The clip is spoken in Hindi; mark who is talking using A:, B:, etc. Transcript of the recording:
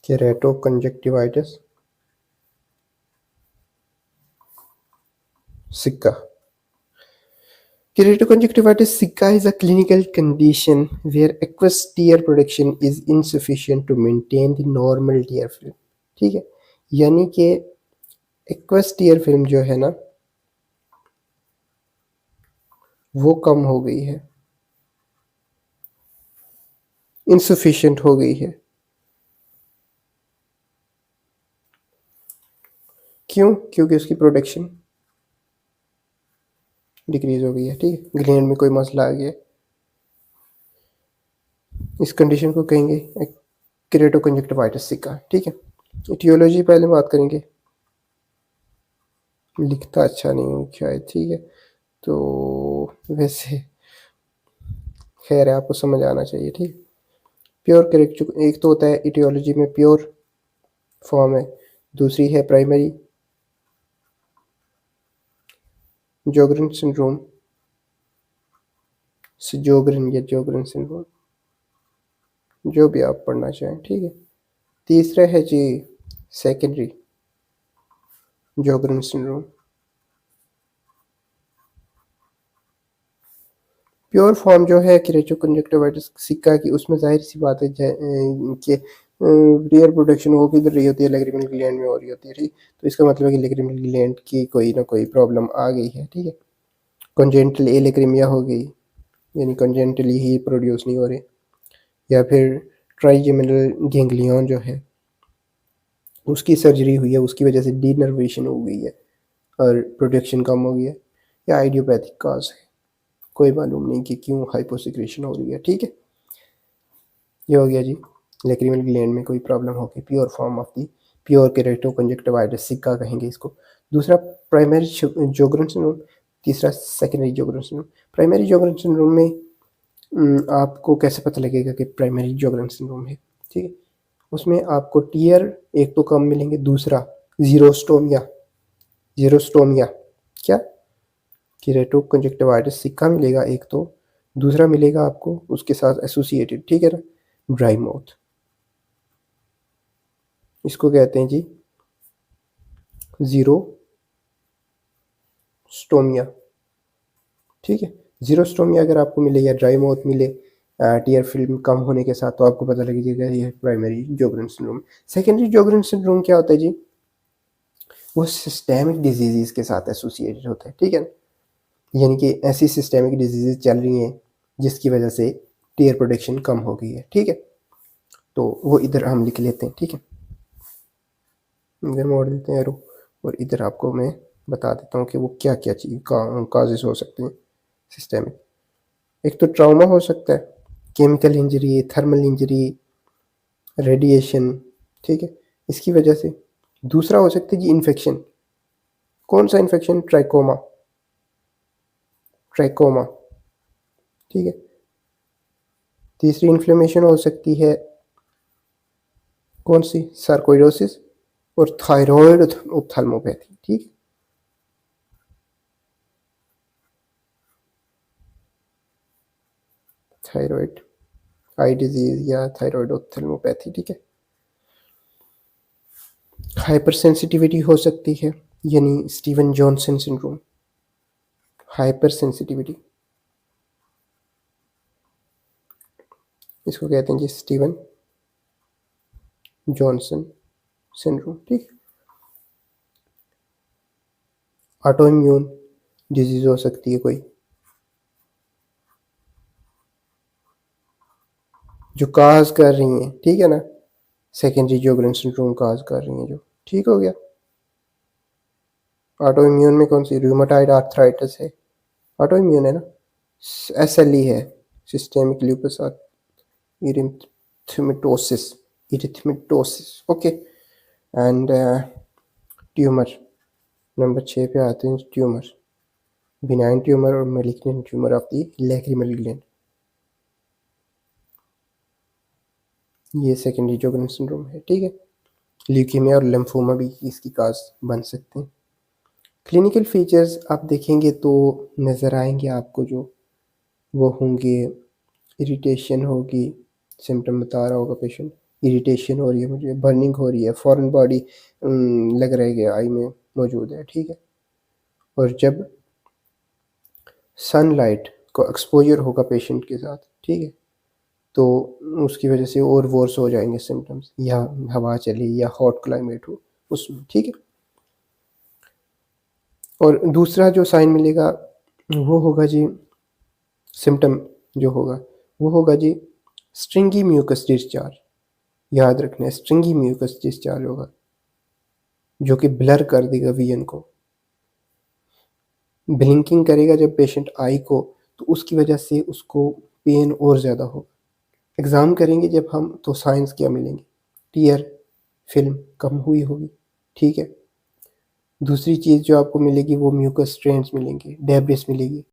A: केरेटोकंजक्टिवाइटिस सिक्का. Keratoconjunctivitis sicca is a clinical condition where aqueous tear production is insufficient to maintain the normal tear film. ठीक है, यानी कि aqueous tear film जो है ना वो कम हो गई है, insufficient हो गई है. क्यों? क्योंकि उसकी प्रोडक्शन डिक्रीज हो गई है. ठीक है, ग्लैंड में कोई मसला आ गया. इस कंडीशन को कहेंगे केरेटोकंजक्टिवाइटिस सिक्का. ठीक है, इटियोलॉजी पहले बात करेंगे. लिखता अच्छा नहीं हूँ शायद. ठीक है, तो वैसे खैर है, आपको समझ आना चाहिए. ठीक, प्योर करेक्ट एक तो होता है इटियोलॉजी में प्योर फॉर्म है, दूसरी है प्राइमरी जोगरन सिंड्रोम, जोगरन या जोगरन सिंड्रोम, जो भी आप पढ़ना चाहें. ठीक है, तीसरा है जी secondary Sjogren syndrome. Pure form जो है केरेटोकंजक्टिवाइटिस सिक्का की, उसमें जाहिर सी बात है कि टीयर प्रोडक्शन वो किधर रही होती है, लैक्रिमल ग्लैंड में हो रही होती है. ठीक, तो इसका मतलब है कि लैक्रिमल ग्लैंड की कोई ना कोई प्रॉब्लम आ गई है. ठीक है, कंजेंटल एलेक्रीमिया हो गई, यानी कंजेंटली ही प्रोड्यूस नहीं हो रहे, या फिर ट्राइजेमिनल गैंग्लियन जो है उसकी सर्जरी हुई है, उसकी वजह से डीनर्वेशन हो गई है और प्रोडक्शन कम हो गई है, या आइडियोपैथिक काज है, कोई मालूम नहीं कि क्यों हाइपोसिक्रेशन हो रही है. ठीक है, ये हो गया जी लैक्रिमल ग्लैंड में कोई प्रॉब्लम होगी, pure form of the pure keratoconjunctivitis sicca कहेंगे इसको. दूसरा प्राइमरी जोगरन सिंड्रोम, तीसरा secondary Sjogren syndrome. Primary Sjogren syndrome में आपको कैसे पता लगेगा कि प्राइमरी जोगरन सिंड्रोम है? ठीक है, उसमें आपको टीयर एक तो कम मिलेंगे, दूसरा जीरोस्टोमिया. जीरोस्टोमिया क्या? केरेटोकंजक्टिवाइटिस सिक्का मिलेगा एक तो, दूसरा मिलेगा आपको उसके साथ एसोसिएटेड, ठीक है ना, ड्राई माउथ. इसको कहते हैं जी जीरोस्टोमिया. ठीक है, जीरोस्टोमिया अगर आपको मिले या ड्राई माउथ मिले टीयर फिल्म कम होने के साथ, तो आपको पता लगेगा ये primary Sjogren syndrome. Secondary Sjogren syndrome क्या होता है जी? वो सिस्टेमिक डिजीज़ के साथ एसोसिएटेड होता है. ठीक है, यानी कि ऐसी सिस्टेमिक डिजीज़ चल रही हैं जिसकी वजह से टीयर प्रोडक्शन कम हो गई है. ठीक है, तो वो इधर हम लिख लेते हैं. ठीक है, इधर मोड़ देते हैं एरो, और इधर आपको मैं बता देता हूँ कि वो क्या क्या चीज़ काजेस हो सकते हैं सिस्टेमिक. एक तो ट्राउमा हो सकता है, chemical injury, thermal injury, radiation. ठीक है, इसकी वजह से. दूसरा हो सकता है जी इन्फेक्शन. कौन सा इन्फेक्शन? ट्राइकोमा. ट्राइकोमा. ठीक है, तीसरी इन्फ्लेमेशन हो सकती है कौन सी? सार्कोइडोसिस और थायराइड ऑप्थेल्मोपैथी. ठीक, थायराइड आई डिजीज या थायराइड ऑप्थेल्मोपैथी. ठीक है, हाइपर सेंसिटिविटी हो सकती है, यानी Steven Johnson syndrome. Hyper sensitivity, इसको कहते हैं जी स्टीवन जॉनसन सिंड्रोम. ठीक, ऑटो इम्यून डिजीज हो सकती है कोई, जो काज कर रही हैं. ठीक है ना, सेकेंडरी जोगरन सिंड्रोम काज कर रही हैं जो. ठीक हो गया. ऑटो इम्यून में कौन सी? रूमेटाइड आर्थराइटिस है, ऑटो इम्यून है ना. SLE है, systemic lupus erythematosus. Erythematosus, okay. And tumour, number 6 पे आते हैं ट्यूमर. बिनाइन ट्यूमर और malignant tumour of the lacrimal gland, ये सेकेंडरी जोगरन सिंड्रोम है. ठीक है, ल्यूकीमिया और लिम्फोमा भी इसकी काज बन सकते हैं. क्लिनिकल फीचर्स आप देखेंगे तो नज़र आएंगे आपको, जो वो होंगे इरिटेशन होगी, सिम्टम बता रहा होगा पेशेंट, इरिटेशन हो रही है मुझे, बर्निंग हो रही है, फॉरेन बॉडी लग रहा है कि आई में मौजूद है, ठीक है। और जब सनलाइट को एक्सपोज़र होगा पेशेंट के साथ, ठीक है, तो उसकी वजह से और वर्स हो जाएँगे सिम्पटम्स, या हवा चले या हॉट क्लाइमेट हो उसमें, ठीक है। और दूसरा जो साइन मिलेगा वो होगा जी, सिम्पटम जो होगा वो होगा जी स्ट्रिंगी म्यूकस डिस्चार्ज। याद रखना है, स्ट्रिंगी म्यूकस डिस्चार्ज होगा, जो कि ब्लर कर देगा विज़न को। ब्लिंकिंग करेगा जब पेशेंट आई को, तो उसकी वजह से उसको पेन और ज़्यादा होगा। एग्ज़ाम करेंगे जब हम, तो साइंस क्या मिलेंगे? टीयर फ़िल्म कम हुई होगी, ठीक है। दूसरी चीज़ जो आपको मिलेगी वो म्यूकस स्ट्रेन्स मिलेंगे, डेब्रिस मिलेगी।